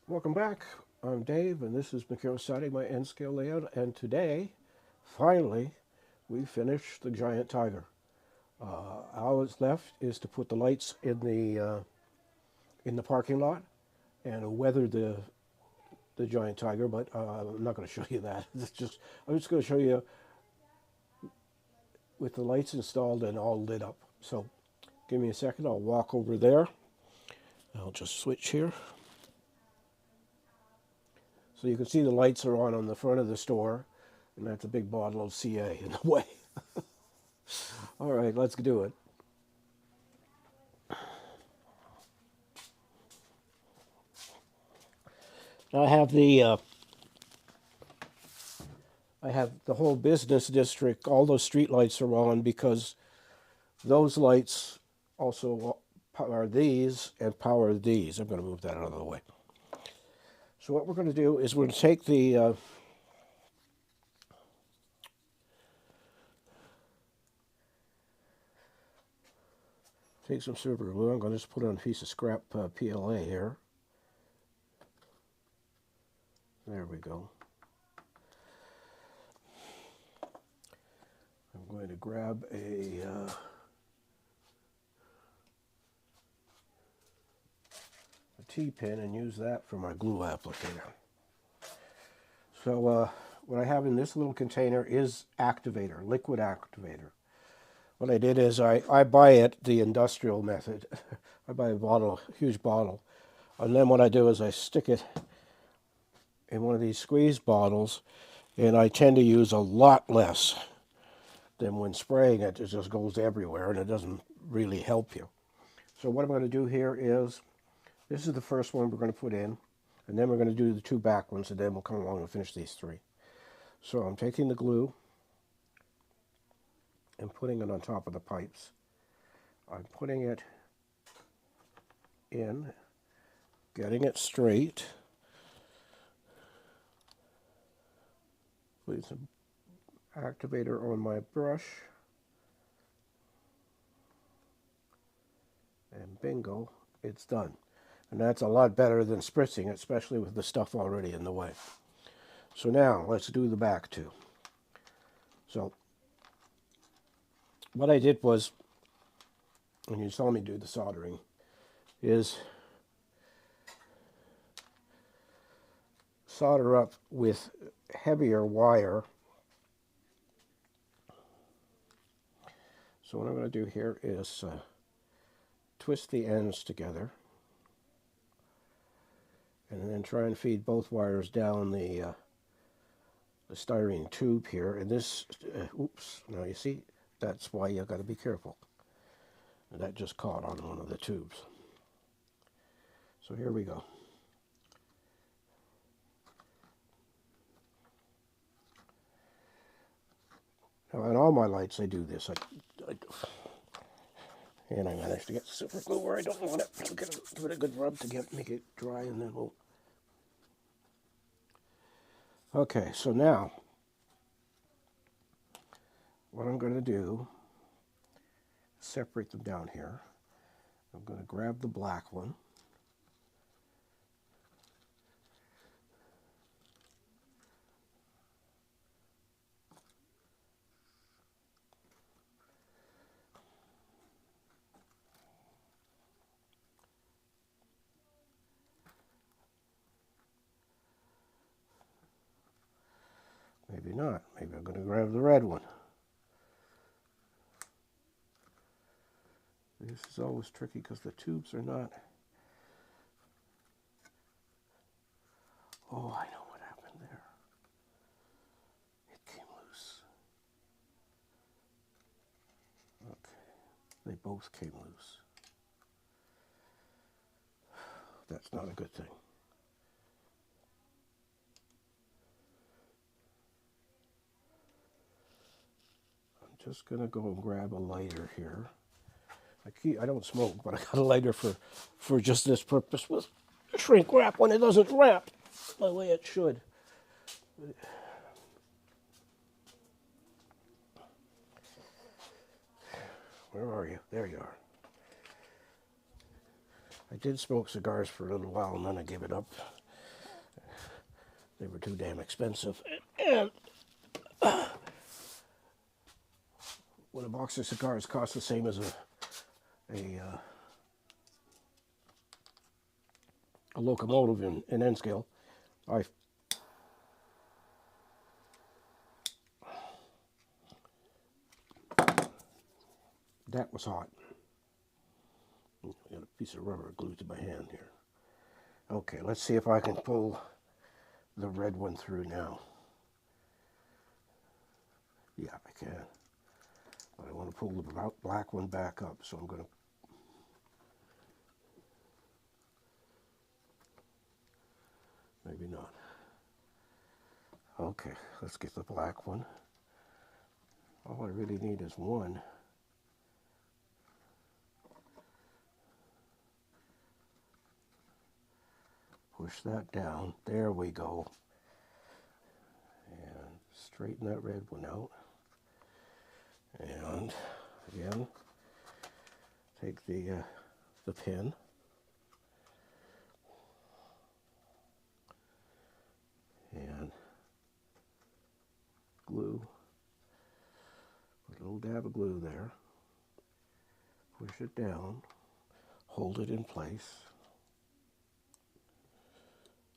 Welcome back. I'm Dave, and this is starting my N-scale layout. And today, finally, we finished the Giant Tiger. All that's left is to put the lights in the parking lot and weather the Giant Tiger. But I'm not going to show you that. I'm just going to show you with the lights installed and all lit up. So, give me a second. I'll walk over there. I'll just switch here. So you can see the lights are on the front of the store, and that's a big bottle of CA in the way. All right, let's do it. I have the whole business district. All those street lights are on because those lights also power these and power these. I'm going to move that out of the way. So what we're going to do is we're going to take take some super glue. I'm going to just put on a piece of scrap PLA here. There we go. I'm going to grab a T-pin and use that for my glue applicator. So what I have in this little container is activator, liquid activator. What I did is I buy it the industrial method. I buy a bottle, huge bottle, and then what I do is I stick it in one of these squeeze bottles, and I tend to use a lot less than when spraying it. It just goes everywhere, and it doesn't really help you. So what I'm going to do here is, this is the first one we're going to put in, and then we're going to do the two back ones, and then we'll come along and finish these three. So I'm taking the glue and putting it on top of the pipes. I'm putting it in, getting it straight, putting some activator on my brush, and bingo, it's done. And that's a lot better than spritzing it, especially with the stuff already in the way. So now, let's do the back two. So, what I did was, when you saw me do the soldering, is solder up with heavier wire. So what I'm going to do here is twist the ends together, and then try and feed both wires down the styrene tube here. And this, oops, now you see, that's why you got to be careful. And that just caught on one of the tubes. So here we go. Now on all my lights I do this. And I managed to get super glue where I don't want it. I'll give it a good rub to make it dry, and then we'll... Okay, so now, what I'm going to do, separate them down here. I'm going to grab the black one. Maybe not. Maybe I'm going to grab the red one. This is always tricky because the tubes are not... Oh, I know what happened there. It came loose. Okay. They both came loose. That's not a good thing. Just gonna go and grab a lighter here. I don't smoke, but I got a lighter for just this purpose. With shrink wrap when it doesn't wrap the way it should. Where are you? There you are. I did smoke cigars for a little while, and then I gave it up. They were too damn expensive. And when a box of cigars costs the same as a locomotive in N scale, that was hot. I got a piece of rubber glued to my hand here. Okay, let's see if I can pull the red one through now. Yeah, I can. But I want to pull the black one back up, so I'm going to... Maybe not. Okay, let's get the black one. All I really need is one. Push that down. There we go. And straighten that red one out. And again, take the pin. And glue. Put a little dab of glue there. Push it down. Hold it in place.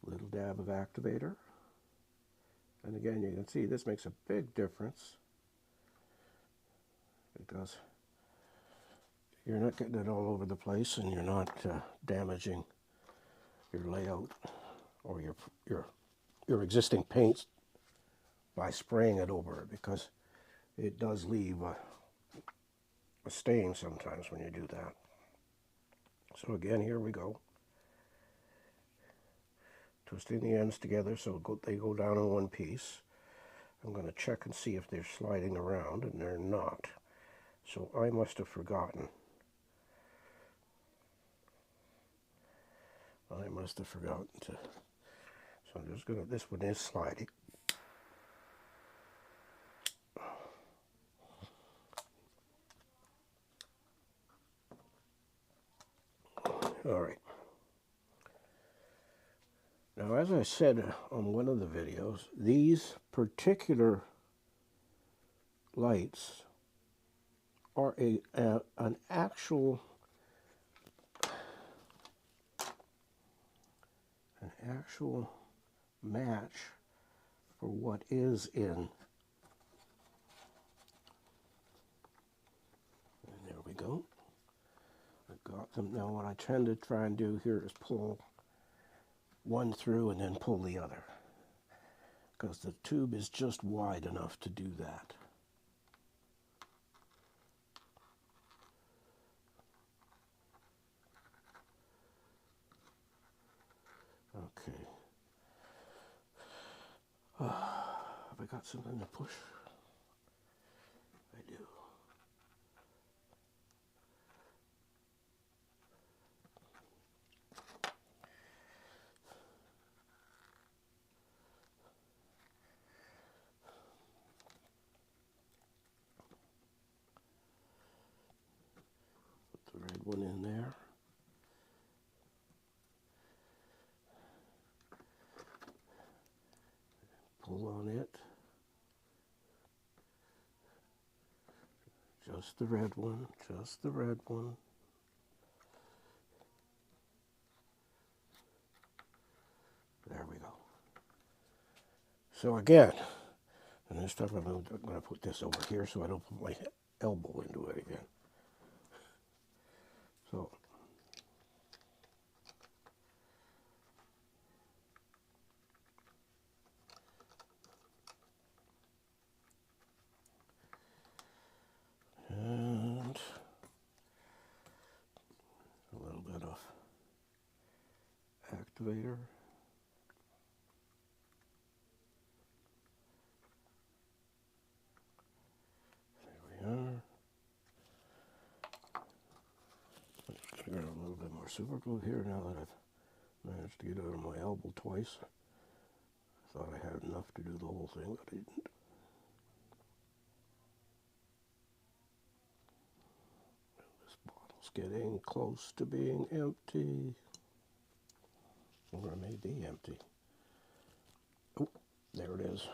Little dab of activator. And again, you can see this makes a big difference because you're not getting it all over the place and you're not damaging your layout or your existing paints by spraying it over it, because it does leave a stain sometimes when you do that. So again, here we go. Twisting the ends together so they go down in one piece. I'm going to check and see if they're sliding around, and they're not. So I must have forgotten. I must have forgotten to... So I'm just going to... This one is sliding. All right. Now, as I said on one of the videos, these particular lights are an actual match for what is in. And there we go. I've got them. Now what I tend to try and do here is pull one through and then pull the other, because the tube is just wide enough to do that. Okay. Have I got something to push? I do. Put the red one in there. Pull on it. Just the red one, just the red one. There we go. So again, and this time I'm going to put this over here so I don't put my elbow into it again. So and a little bit of activator. There we are. I'm just going to grab a little bit more super glue here now that I've managed to get it on my elbow twice. I thought I had enough to do the whole thing, but I didn't. This bottle's getting close to being empty. Or it may be empty. There it is.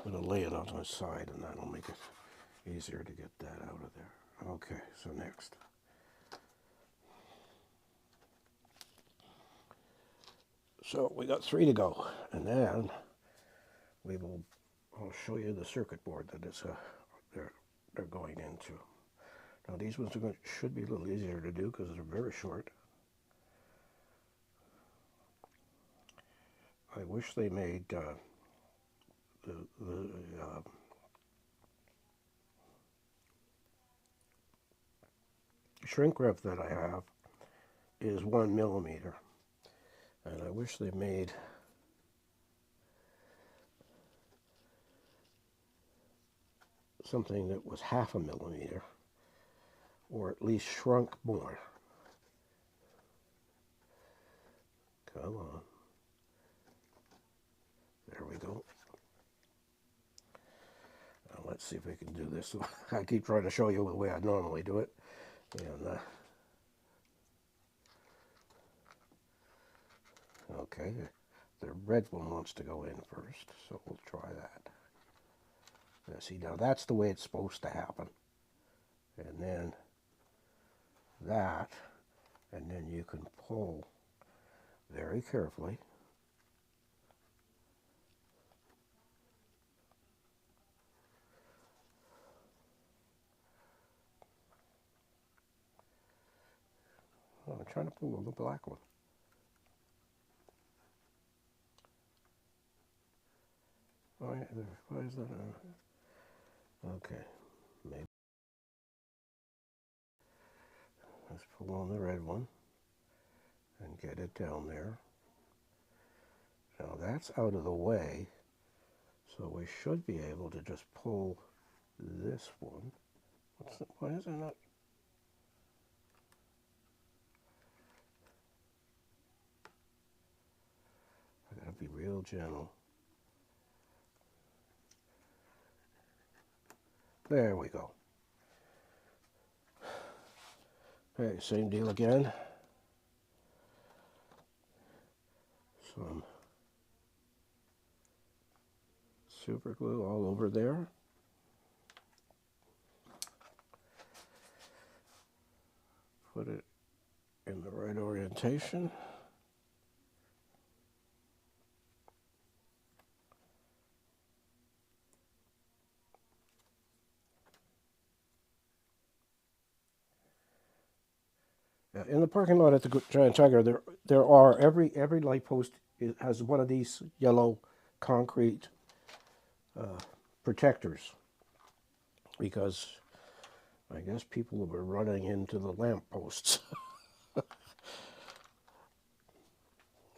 I'm going to lay it on the side, and that'll make it easier to get that out of there. Okay, so next. So we got 3 to go, and then I'll show you the circuit board that they're going into. Now these ones should be a little easier to do because they're very short. I wish they made the shrink wrap that I have is 1 millimeter, and I wish they made something that was 0.5 millimeter, or at least shrunk more. Come on. There we go. Now let's see if we can do this. I keep trying to show you the way I normally do it. And okay, the red one wants to go in first, so we'll try that. Now see, now that's the way it's supposed to happen. And then that, and then you can pull very carefully. Oh, I'm trying to pull the black one. Oh, yeah, why is that? Okay, maybe. Let's pull on the red one and get it down there. Now that's out of the way, so we should be able to just pull this one. Why is it not? I gotta be real gentle. There we go. Okay, same deal again. Some super glue all over there. Put it in the right orientation. In the parking lot at the Giant Tiger, there are every light post has one of these yellow concrete protectors, because I guess people were running into the lamp posts,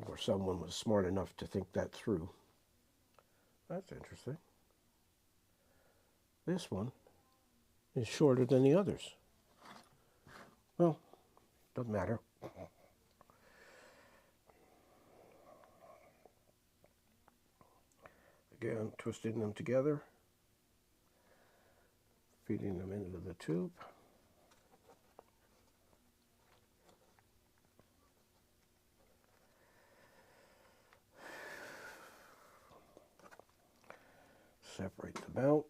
or someone was smart enough to think that through. That's interesting. This one is shorter than the others. Well, doesn't matter. Again, twisting them together, feeding them into the tube. Separate them out.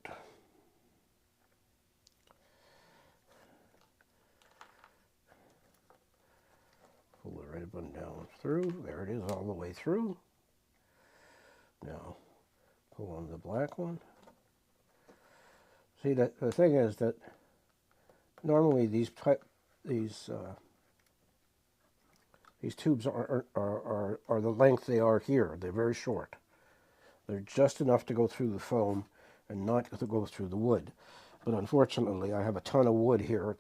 Pull the red one down through. There it is all the way through. Now, pull on the black one. See, the thing is that normally these tubes are the length they are here. They're very short. They're just enough to go through the foam and not to go through the wood. But unfortunately, I have a ton of wood here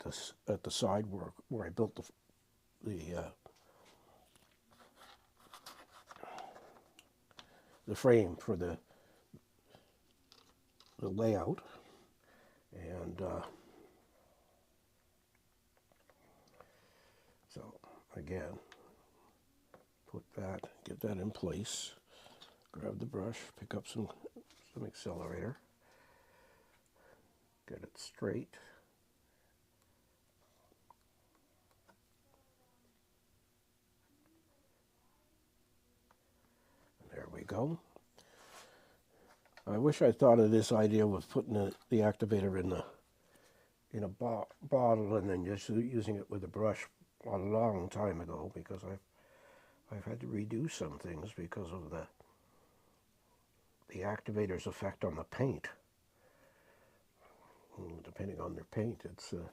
at the side where I built the frame for the layout, and so again, get that in place. Grab the brush, pick up some accelerator, get it straight. There we go. I wish I thought of this idea with putting the activator in a bottle and then just using it with a brush a long time ago, because I've had to redo some things because of the activator's effect on the paint. Depending on their paint, it'll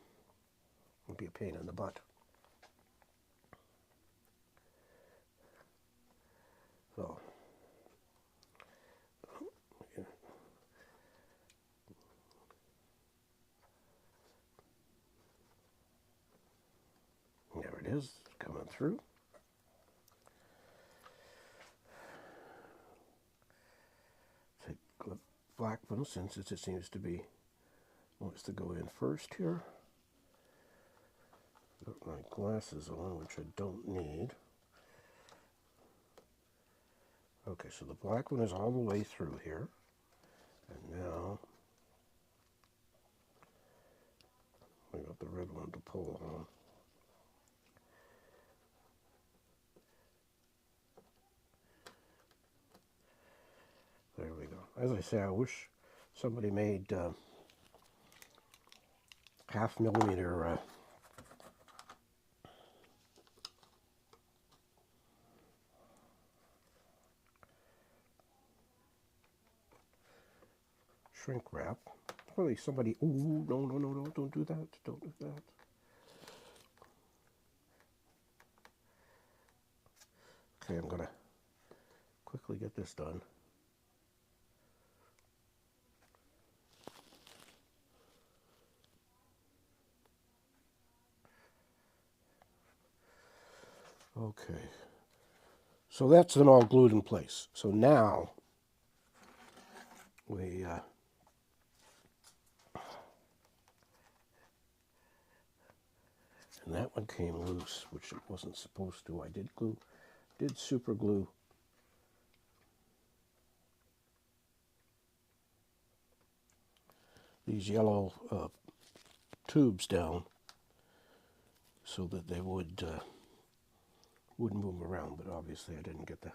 be a pain in the butt. So, yeah. There it is, coming through. Take the black one, since it seems to be wants to go in first here. Got my glasses on, which I don't need. Okay, so the black one is all the way through here. And now we got the red one to pull on. There we go. As I say, I wish somebody made 1/2 millimeter shrink wrap. Probably somebody, ooh, no, no, no, no, don't do that, don't do that. Okay, I'm gonna quickly get this done. Okay, so that's then all glued in place. So now we and that one came loose, which it wasn't supposed to. I did super glue these yellow tubes down so that they wouldn't move around, but obviously I didn't get the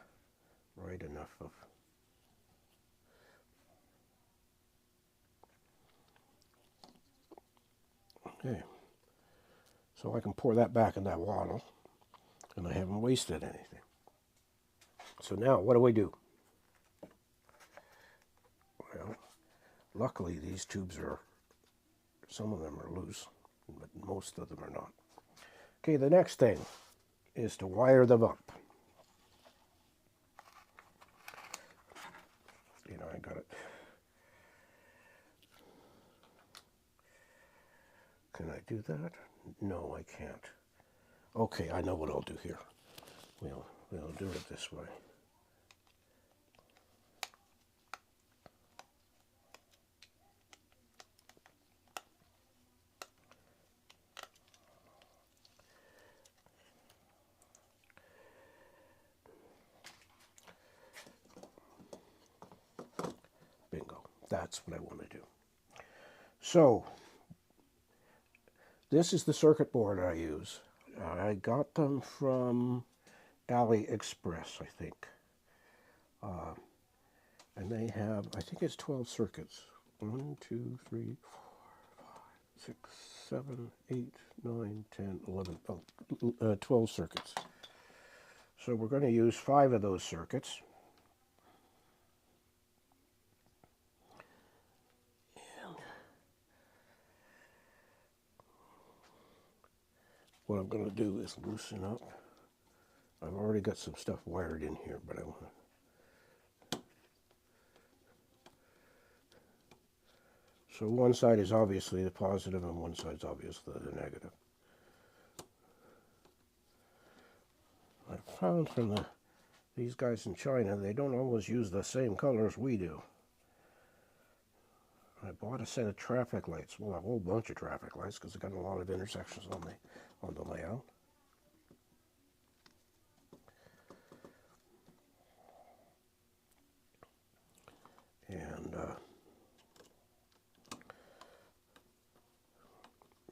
right enough of. Okay, so I can pour that back in that bottle, and I haven't wasted anything. So now, what do we do? Well, luckily these tubes some of them are loose, but most of them are not. Okay, the next thing is to wire them up. You know, I got it. Can I do that? No, I can't. Okay, I know what I'll do here. We'll do it this way. Bingo. That's what I want to do. So, this is the circuit board I use. I got them from AliExpress, I think. And they have, I think it's 12 circuits. 1, 2, 3, 4, 5, 6, 7, 8, 9, 10, 11, 12 circuits. So we're going to use 5 of those circuits. And what I'm going to do is loosen up. I've already got some stuff wired in here, but I want to. So one side is obviously the positive and one side is obviously the negative. I found from these guys in China, they don't always use the same colors we do. I bought a set of traffic lights, well, a whole bunch of traffic lights, because I got a lot of intersections on the layout. And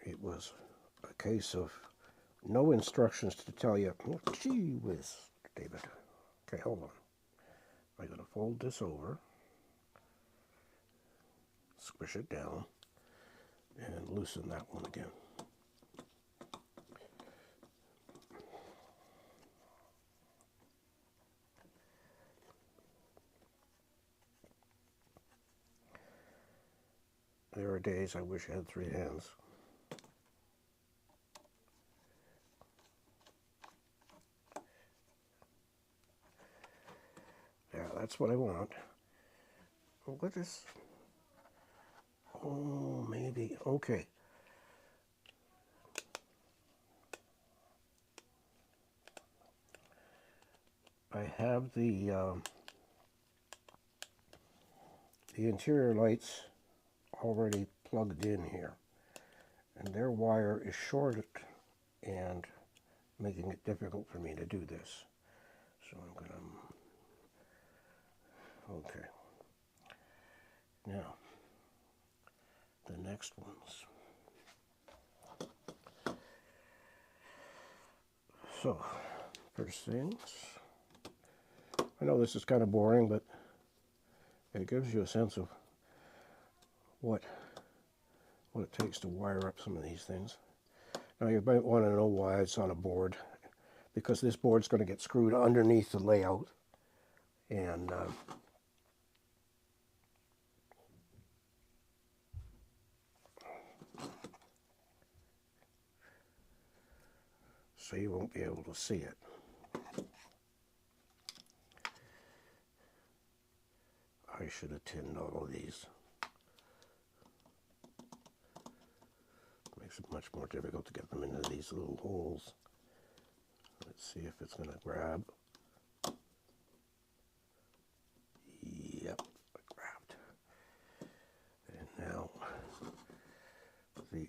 it was a case of no instructions to tell you, oh, gee whiz, David. Okay, hold on. I gotta fold this over. squish it down and loosen that one again. There are days I wish I had 3 hands. Yeah, that's what I want. What is... Oh, maybe. Okay. I have the interior lights already plugged in here, and their wire is shorted and making it difficult for me to do this. So I'm going to... Okay. Now, the next ones. So, first things, I know this is kind of boring, but it gives you a sense of what it takes to wire up some of these things. Now you might want to know why it's on a board, because this board's going to get screwed underneath the layout, and so you won't be able to see it. I should have tinned all of these. Makes it much more difficult to get them into these little holes. Let's see if it's going to grab. Yep, it grabbed. And now the...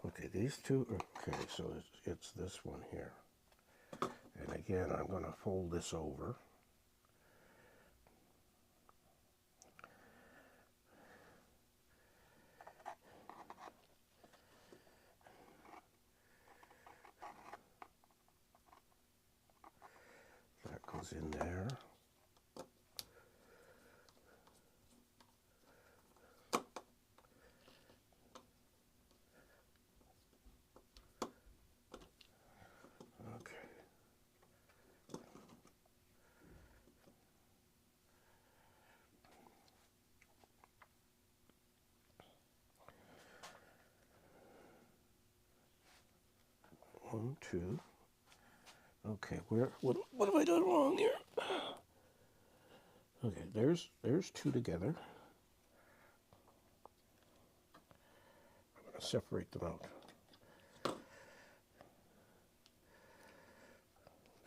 Okay, these two, okay, so it's this one here. And again, I'm going to fold this over. That goes in there. One, two. Okay, what have I done wrong here? Okay, there's 2 together. I'm going to separate them out.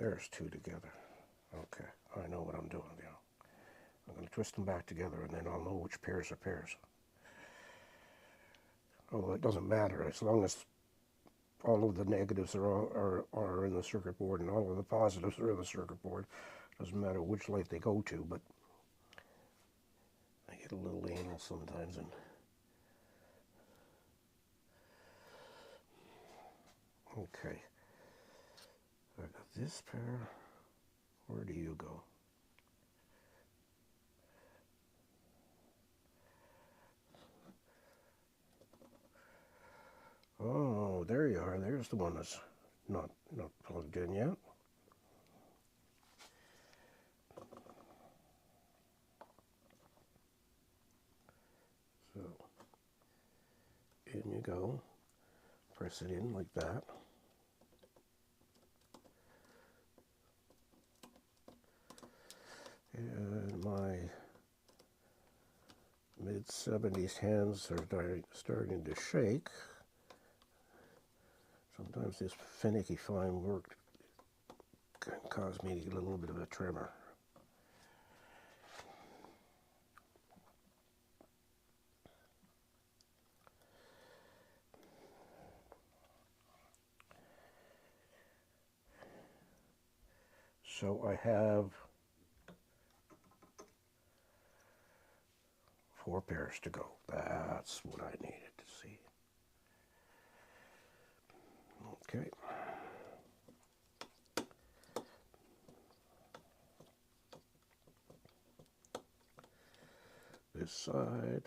There's 2 together. Okay, I know what I'm doing now. I'm going to twist them back together, and then I'll know which pairs are pairs. Although it doesn't matter, as long as all of the negatives are in the circuit board and all of the positives are in the circuit board. Doesn't matter which light they go to, but I get a little anal sometimes. And okay, I got this pair. Where do you go? Oh, there you are. There's the one that's not plugged in yet. So, in you go. Press it in like that. And my mid-70s hands are starting to shake. Sometimes this finicky fine work can cause me to get a little bit of a tremor. So I have 4 pairs to go. That's what I needed to see. Okay. this side,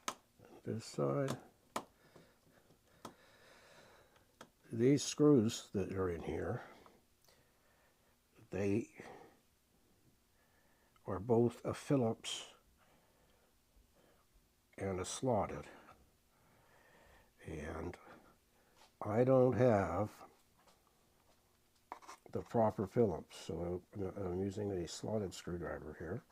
and this side. These screws that are in here, they are both a Phillips and a slotted. And I don't have the proper Phillips, so I'm using a slotted screwdriver here.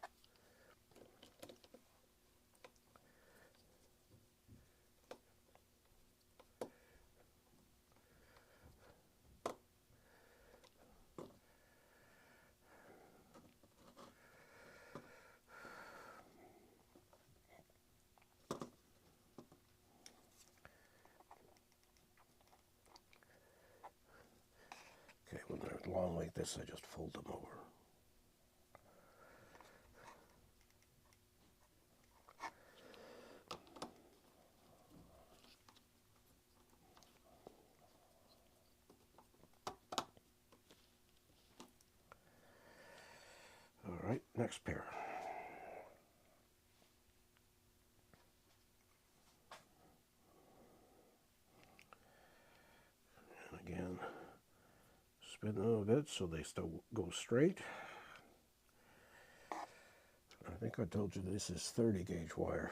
Okay, when they're long like this, I just fold them over. All right, next pair. And again, spin them a bit so they still go straight. I think I told you this is 30 gauge wire.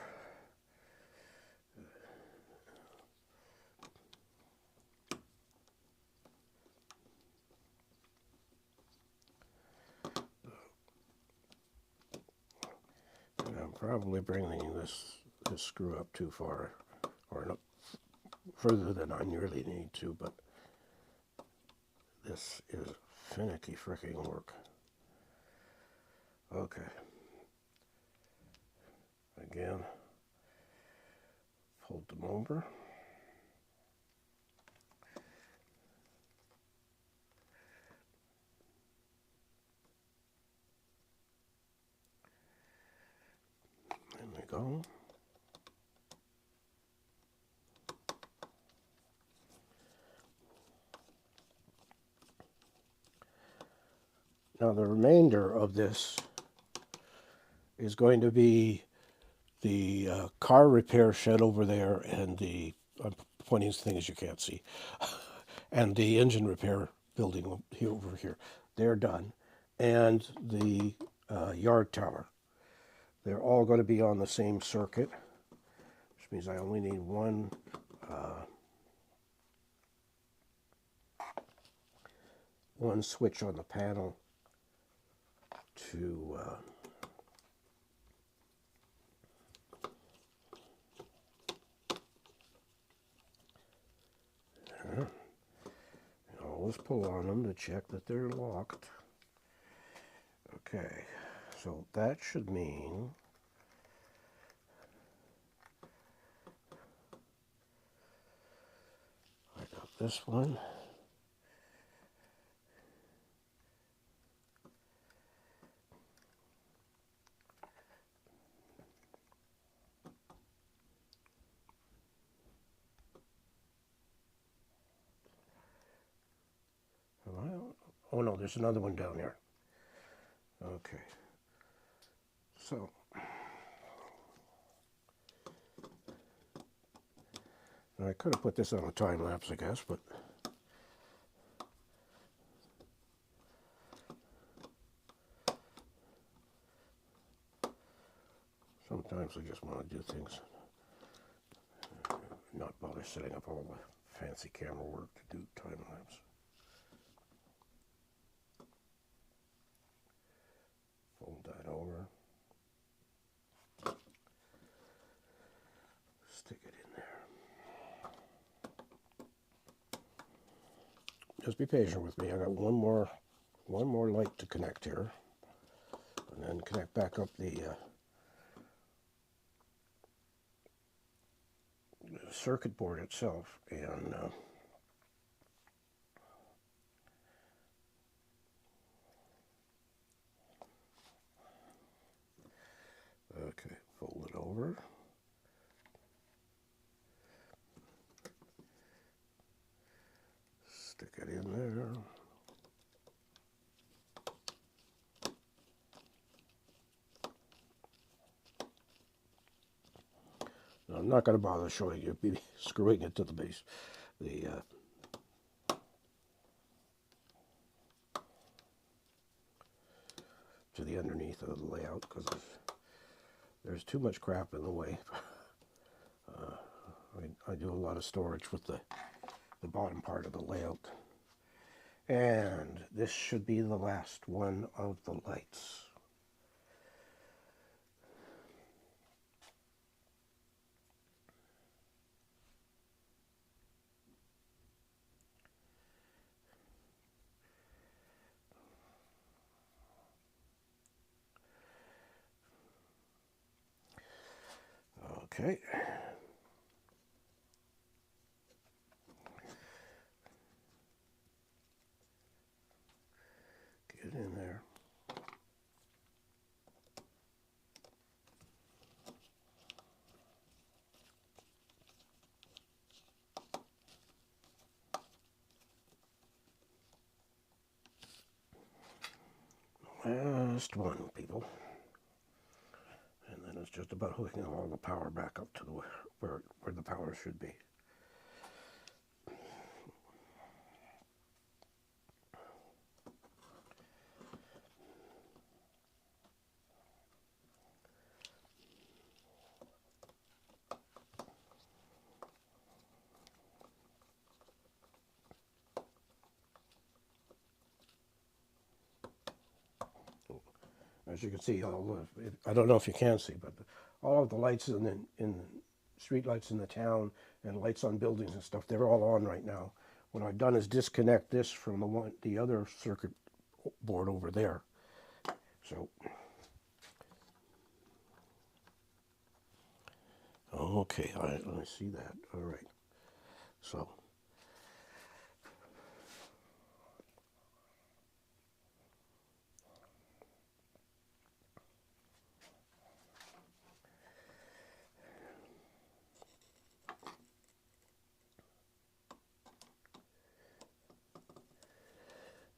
And I'm probably bringing this screw up too far, or not further than I really need to, but this is finicky fricking work. Okay. Again, fold them over. There we go. Now the remainder of this is going to be the car repair shed over there, and the, I'm pointing to things you can't see, and the engine repair building here, over here. They're done. And the yard tower. They're all going to be on the same circuit, which means I only need one switch on the panel to always pull on them to check that they're locked. Okay, so that should mean I got this one. Oh no, there's another one down there. Okay. So I could have put this on a time lapse, I guess, but sometimes I just want to do things, not bother setting up all the fancy camera work to do time lapse. Fold that over. Stick it in there. Just be patient with me. I got one more light to connect here, and then connect back up the circuit board itself, and okay, fold it over. Stick it in there. I'm not going to bother showing you, be screwing it to the base, to the underneath of the layout, because there's too much crap in the way. I do a lot of storage with the bottom part of the layout. And this should be the last one of the lights. Okay. Get in there. Last one, people. And then it's just about hooking all the power back up to the where the power should be. As you can see, I don't know if you can see, but all of the lights in street lights in the town and lights on buildings and stuff, they're all on right now. What I've done is disconnect this from the other circuit board over there. So, okay, I see that. All right. So,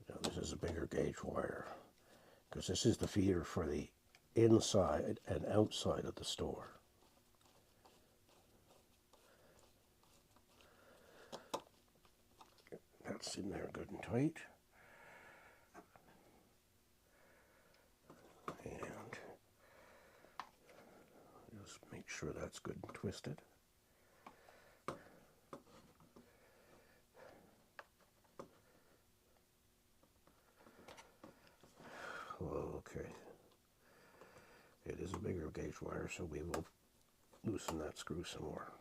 now this is a bigger gauge wire, because this is the feeder for the inside and outside of the store. That's in there good and tight. And just make sure that's good and twisted. Okay. It is a bigger gauge wire, so we will loosen that screw some more.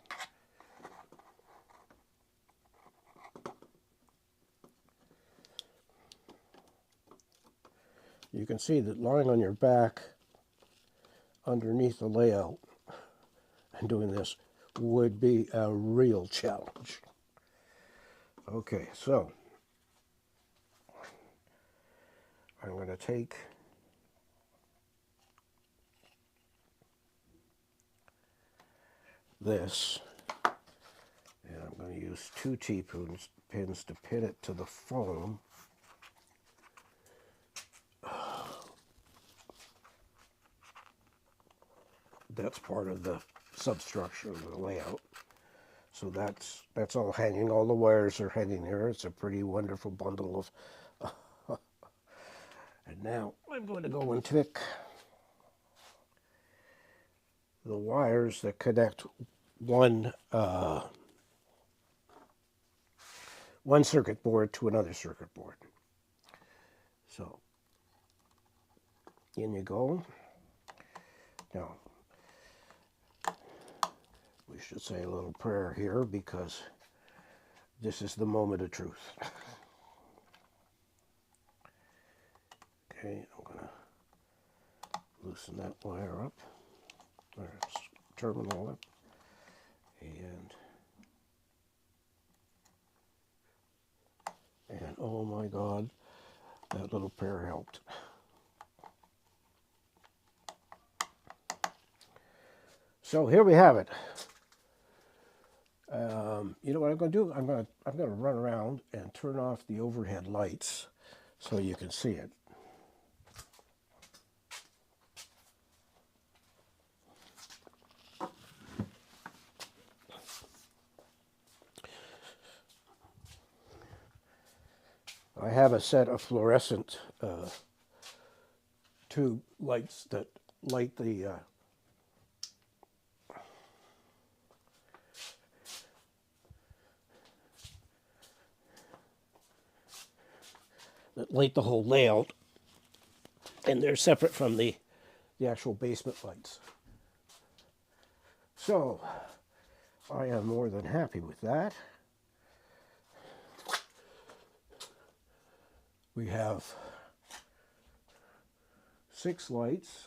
You can see that lying on your back underneath the layout and doing this would be a real challenge. Okay, so I'm going to take this, and I'm going to use 2 T-pins to pin it to the foam. That's part of the substructure of the layout. So that's all hanging. All the wires are hanging there. It's a pretty wonderful bundle of... And now I'm going to go and pick the wires that connect one circuit board to another circuit board. So in you go. Now, we should say a little prayer here, because this is the moment of truth. Okay, I'm going to loosen that wire up, or terminal up, and oh my God, that little pair helped. So here we have it. You know what I'm going to do? I'm going to run around and turn off the overhead lights so you can see it. I have a set of fluorescent tube lights that light the whole layout, and they're separate from the actual basement lights. So I am more than happy with that. We have 6 lights,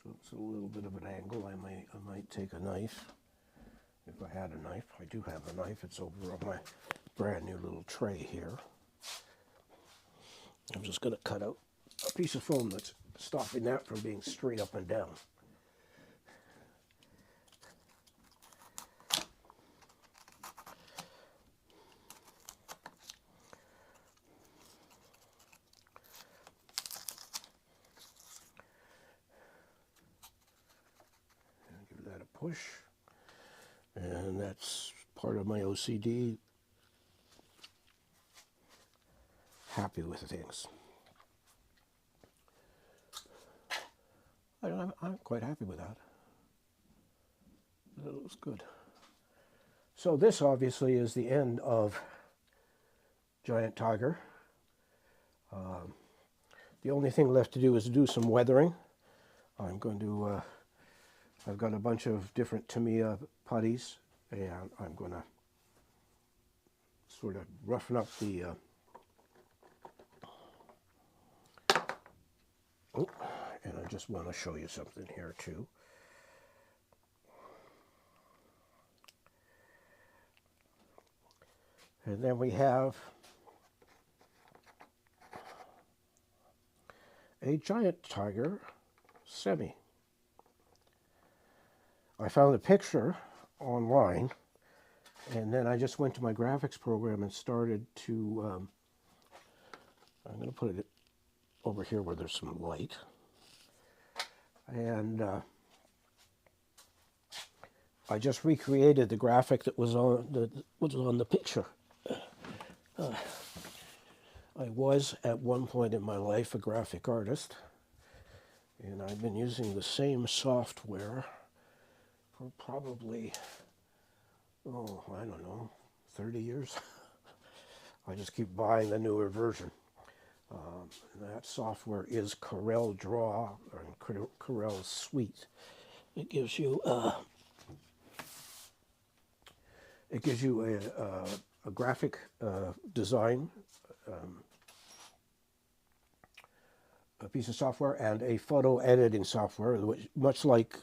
so it's a little bit of an angle. I might take a knife, if I had a knife. I do have a knife. It's over on my brand new little tray here. I'm just going to cut out a piece of foam that's stopping that from being straight up and down. Give that a push, and that's part of my OCD. Happy with things. I'm quite happy with that. It looks good. So this obviously is the end of Giant Tiger. The only thing left to do is do some weathering. I'm going to, I've got a bunch of different Tamiya putties, and I'm going to sort of roughen up the and I just want to show you something here too. And then we have a Giant Tiger semi. I found a picture online, and then I just went to my graphics program and started to, I'm going to put it over here where there's some light. And I just recreated the graphic that was on the picture. I was at one point in my life a graphic artist, and I've been using the same software for probably, oh, I don't know, 30 years. I just keep buying the newer version. That software is Corel Draw, or Corel Suite. It gives you a graphic design, a piece of software, and a photo editing software, which, much like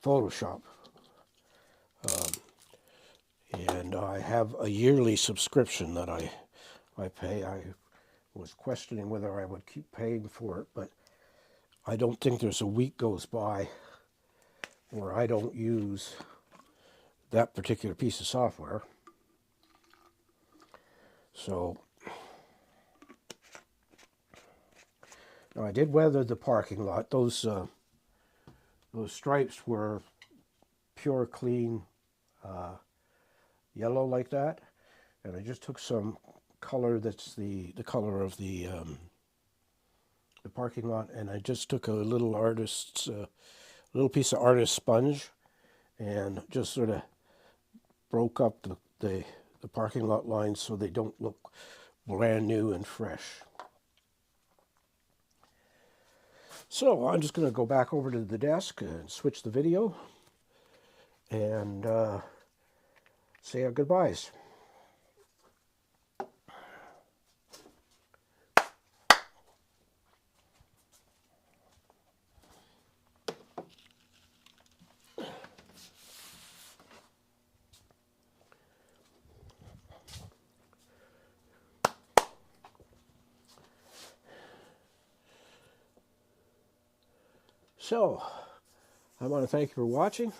Photoshop. And I have a yearly subscription that I pay. I was questioning whether I would keep paying for it, but I don't think there's a week goes by where I don't use that particular piece of software. So now I did weather the parking lot. Those stripes were pure, clean yellow like that, and I just took some color that's the color of the parking lot, and I just took a little little piece of artist sponge and just sort of broke up the parking lot lines so they don't look brand new and fresh. So I'm just going to go back over to the desk and switch the video and say our goodbyes. So, I want to thank you for watching.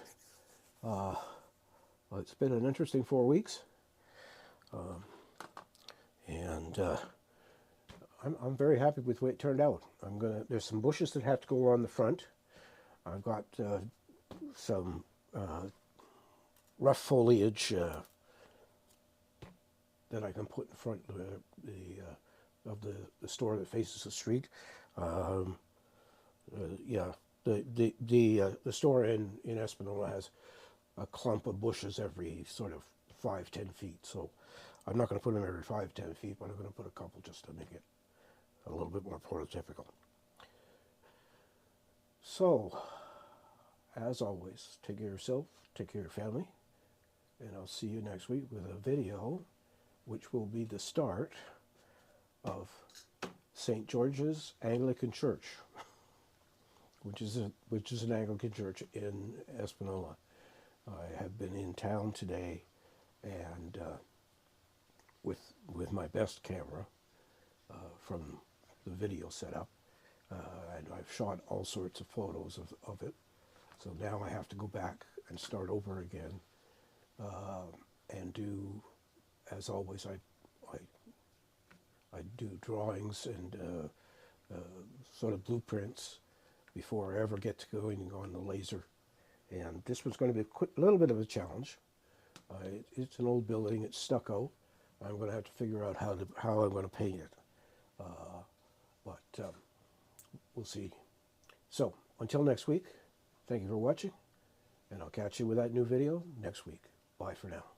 It's been an interesting 4 weeks, and I'm very happy with the way it turned out. There's some bushes that have to go on the front. I've got some rough foliage that I can put in front of the store that faces the street. Yeah, the store in Espanola has a clump of bushes every sort of 5-10 feet. So I'm not going to put them every 5-10 feet, but I'm going to put a couple just to make it a little bit more prototypical. So, as always, take care of yourself, take care of your family, and I'll see you next week with a video which will be the start of St. George's Anglican Church, which is an Anglican church in Espanola. I have been in town today, and with my best camera from the video setup, and I've shot all sorts of photos of it. So now I have to go back and start over again, and do, as always, I do drawings and sort of blueprints before I ever get to going on the laser. And this was going to be a little bit of a challenge. It's an old building, it's stucco. I'm going to have to figure out how I'm going to paint it. But we'll see. So, until next week, thank you for watching, and I'll catch you with that new video next week. Bye for now.